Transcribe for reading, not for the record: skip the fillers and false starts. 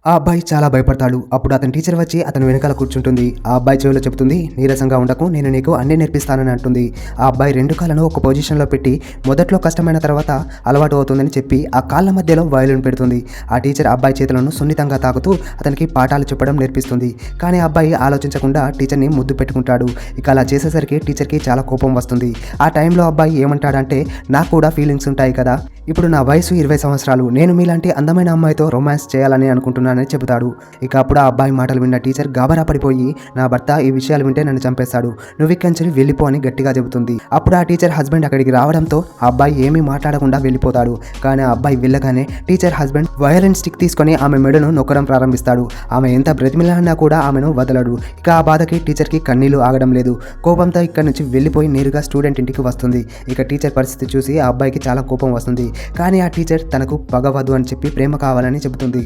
ఆ అబ్బాయి చాలా భయపడతాడు. అప్పుడు అతని టీచర్ వచ్చి అతని వెనకాల కూర్చుంటుంది. ఆ అబ్బాయి చెవిలో చెబుతుంది, నీరసంగా ఉండకు, నేను నీకు అన్నీ నేర్పిస్తానని అంటుంది. ఆ అబ్బాయి 2 కాళ్ళను ఒక పొజిషన్‌లో పెట్టి మొదట్లో కష్టమైన తర్వాత అలవాటు అవుతుందని చెప్పి ఆ కాళ్ళ మధ్యలో వయలిన్ పెడుతుంది. ఆ టీచర్ ఆ అబ్బాయి చేతులను సున్నితంగా తాకుతూ అతనికి పాఠాలు చెప్పడం నేర్పిస్తుంది. కానీ ఆ అబ్బాయి ఆలోచించకుండా టీచర్‌ని ముద్దు పెట్టుకుంటాడు. ఇక అలా చేసేసరికి టీచర్‌కి చాలా కోపం వస్తుంది. ఆ టైంలో అబ్బాయి ఏమంటాడంటే, నాకు కూడా ఫీలింగ్స్ ఉంటాయి కదా! ఇప్పుడు నా వయసు 20 సంవత్సరాలు. నేను మీలాంటి అందమైన అమ్మాయితో రొమాన్స్ చేయాలని అనుకుంటున్నానని చెబుతాడు. ఇక అప్పుడు ఆ అబ్బాయి మాటలు విన్న టీచర్ గాబరా పడిపోయి, నా భర్త ఈ విషయాలు వింటే నన్ను చంపేస్తాడు. నువ్విక్కడి నుంచి వెళ్ళిపో అని గట్టిగా చెబుతుంది. అప్పుడు ఆ టీచర్ హస్బెండ్ అక్కడికి రావడంతో ఆ అబ్బాయి ఏమీ మాట్లాడకుండా వెళ్ళిపోతాడు. కానీ ఆ అబ్బాయి వెళ్ళగానే టీచర్ హస్బెండ్ వయలిన్ స్టిక్ తీసుకొని ఆమె మెడను నొక్కడం ప్రారంభిస్తాడు. ఆమె ఎంత బ్రతిమిలాడినా కూడా ఆమెను వదలడు. ఇక ఆ బాధకి టీచర్‌కి కన్నీళ్లు ఆగడం లేదు. కోపంతో ఇక్కడి నుంచి వెళ్ళిపోయి నేరుగా స్టూడెంట్ ఇంటికి వస్తుంది. ఇక టీచర్ పరిస్థితి చూసి ఆ అబ్బాయికి చాలా కోపం వస్తుంది. కానీ ఆ టీచర్ తనకు పగవద్దు అని చెప్పి ప్రేమ కావాలని చెబుతుంది.